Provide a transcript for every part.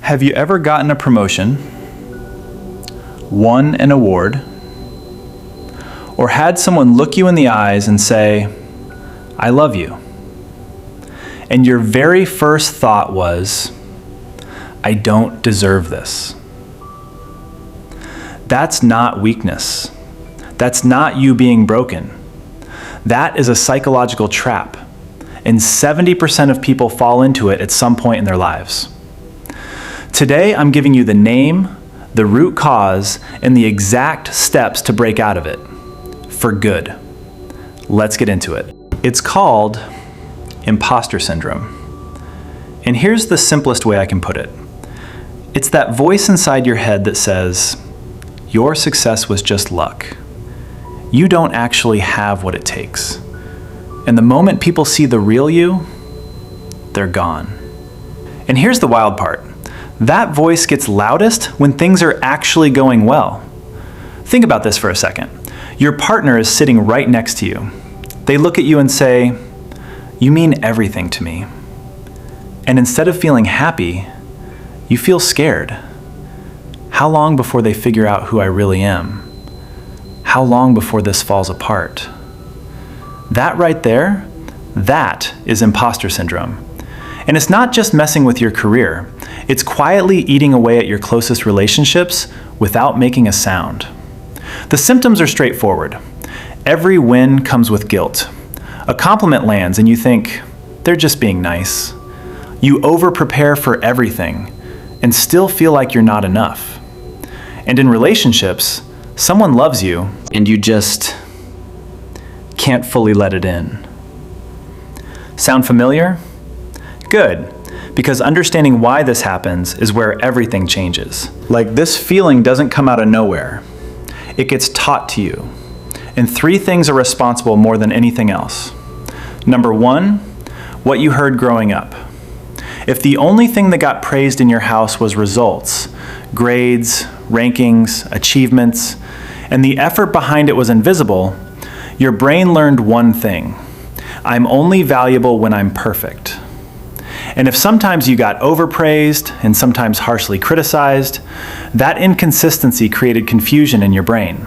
Have you ever gotten a promotion, won an award, or had someone look you in the eyes and say, "I love you," and your very first thought was, "I don't deserve this"? That's not weakness. That's not you being broken. That is a psychological trap, and 70% of people fall into it at some point in their lives. Today, I'm giving you the name, the root cause, and the exact steps to break out of it for good. Let's get into it. It's called Imposter Syndrome. And here's the simplest way I can put it. It's that voice inside your head that says, your success was just luck. You don't actually have what it takes. And the moment people see the real you, they're gone. And here's the wild part. That voice gets loudest when things are actually going well. Think about this for a second. Your partner is sitting right next to you. They look at you and say, "You mean everything to me." And instead of feeling happy, you feel scared. How long before they figure out who I really am? How long before this falls apart? That right there, that is imposter syndrome. And it's not just messing with your career. It's quietly eating away at your closest relationships without making a sound. The symptoms are straightforward. Every win comes with guilt. A compliment lands and you think, they're just being nice. You over-prepare for everything and still feel like you're not enough. And in relationships, someone loves you and you just can't fully let it in. Sound familiar? Good, because understanding why this happens is where everything changes. Like, this feeling doesn't come out of nowhere. It gets taught to you. And 3 things are responsible more than anything else. Number 1, what you heard growing up. If the only thing that got praised in your house was results, grades, rankings, achievements, and the effort behind it was invisible, your brain learned one thing: I'm only valuable when I'm perfect. And if sometimes you got overpraised and sometimes harshly criticized, that inconsistency created confusion in your brain.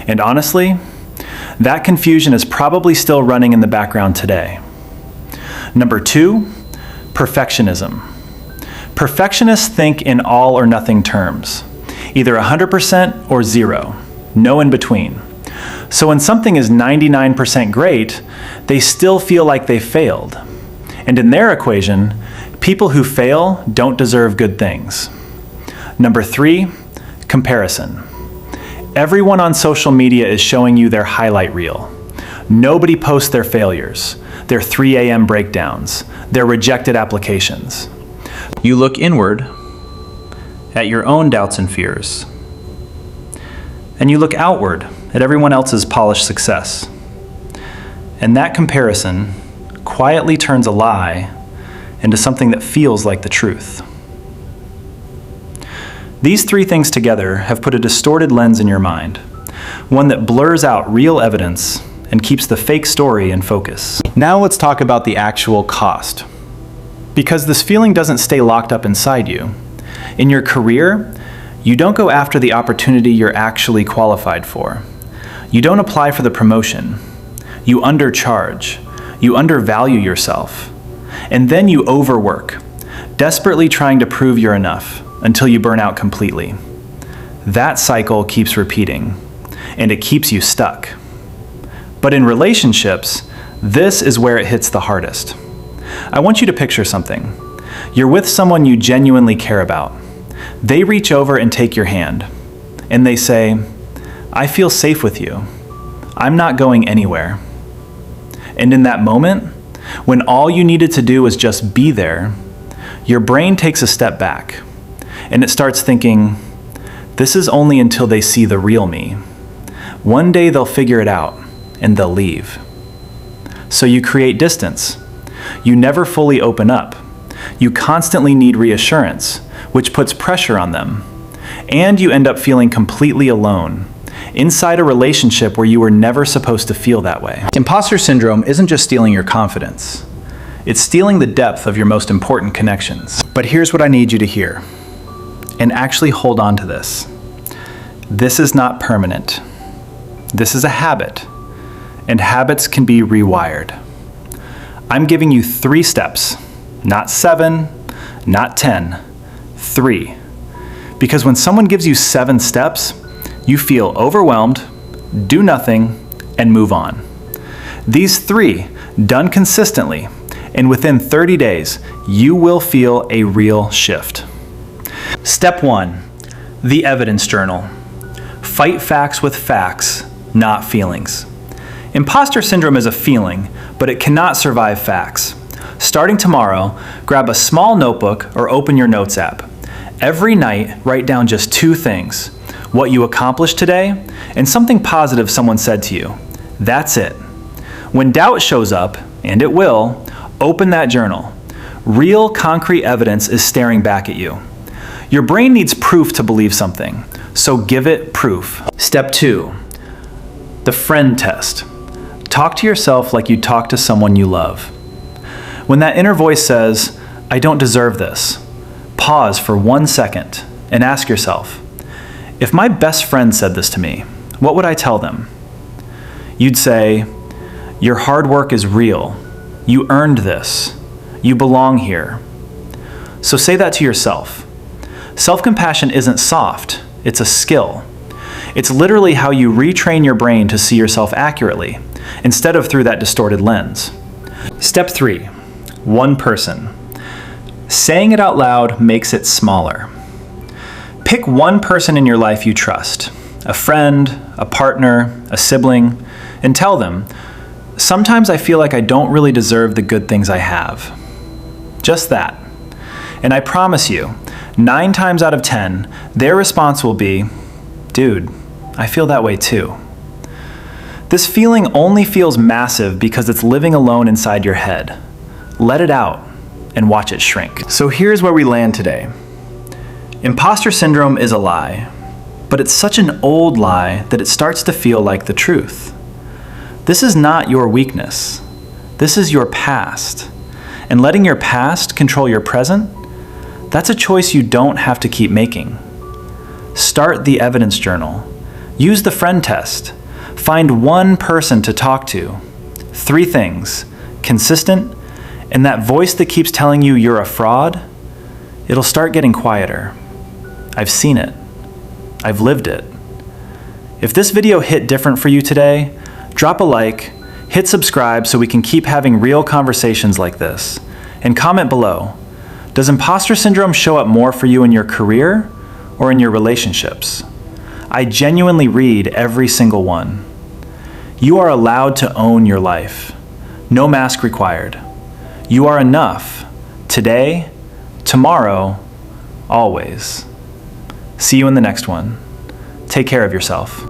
And honestly, that confusion is probably still running in the background today. Number 2, perfectionism. Perfectionists think in all or nothing terms, either 100% or 0, no in between. So when something is 99% great, they still feel like they failed. And in their equation, people who fail don't deserve good things. Number 3, comparison. Everyone on social media is showing you their highlight reel. Nobody posts their failures, their 3 a.m. breakdowns, their rejected applications. You look inward at your own doubts and fears. And you look outward at everyone else's polished success. And that comparison quietly turns a lie into something that feels like the truth. These 3 things together have put a distorted lens in your mind, one that blurs out real evidence and keeps the fake story in focus. Now let's talk about the actual cost. Because this feeling doesn't stay locked up inside you. In your career, you don't go after the opportunity you're actually qualified for. You don't apply for the promotion. You undercharge. You undervalue yourself. And then you overwork, desperately trying to prove you're enough until you burn out completely. That cycle keeps repeating, and it keeps you stuck. But in relationships, this is where it hits the hardest. I want you to picture something. You're with someone you genuinely care about. They reach over and take your hand, and they say, "I feel safe with you. I'm not going anywhere." And in that moment, when all you needed to do was just be there, your brain takes a step back, and it starts thinking, this is only until they see the real me. One day they'll figure it out, and they'll leave. So you create distance. You never fully open up. You constantly need reassurance, which puts pressure on them. And you end up feeling completely alone, inside a relationship where you were never supposed to feel that way. Imposter syndrome isn't just stealing your confidence. It's stealing the depth of your most important connections. But here's what I need you to hear. and actually hold on to this. This is not permanent. This is a habit, and habits can be rewired. I'm giving you 3 steps, not 7, not 10, 3. Because when someone gives you 7 steps, you feel overwhelmed, do nothing, and move on. These 3, done consistently, and within 30 days, you will feel a real shift. Step 1, the evidence journal. Fight facts with facts, not feelings. Imposter syndrome is a feeling, but it cannot survive facts. Starting tomorrow, grab a small notebook or open your notes app. Every night, write down just 2 things: what you accomplished today and something positive someone said to you. That's it. When doubt shows up, and it will, open that journal. Real concrete evidence is staring back at you. Your brain needs proof to believe something, so give it proof. Step 2, the friend test. Talk to yourself like you talk to someone you love. When that inner voice says, "I don't deserve this," pause for 1 second and ask yourself, if my best friend said this to me, what would I tell them? You'd say, "Your hard work is real. You earned this. You belong here." So say that to yourself. Self-compassion isn't soft, it's a skill. It's literally how you retrain your brain to see yourself accurately, instead of through that distorted lens. Step 3, one person. Saying it out loud makes it smaller. Pick one person in your life you trust, a friend, a partner, a sibling, and tell them, "Sometimes I feel like I don't really deserve the good things I have." Just that. And I promise you, 9 times out of 10, their response will be, "Dude, I feel that way too." This feeling only feels massive because it's living alone inside your head. Let it out and watch it shrink. So here's where we land today. Imposter syndrome is a lie, but it's such an old lie that it starts to feel like the truth. This is not your weakness. This is your past. And letting your past control your present, that's a choice you don't have to keep making. Start the evidence journal. Use the friend test. Find one person to talk to. 3 things: consistent, and that voice that keeps telling you you're a fraud, it'll start getting quieter. I've seen it. I've lived it. If this video hit different for you today, drop a like, hit subscribe so we can keep having real conversations like this, and comment below. Does imposter syndrome show up more for you in your career or in your relationships? I genuinely read every single one. You are allowed to own your life. No mask required. You are enough, today, tomorrow, always. See you in the next one. Take care of yourself.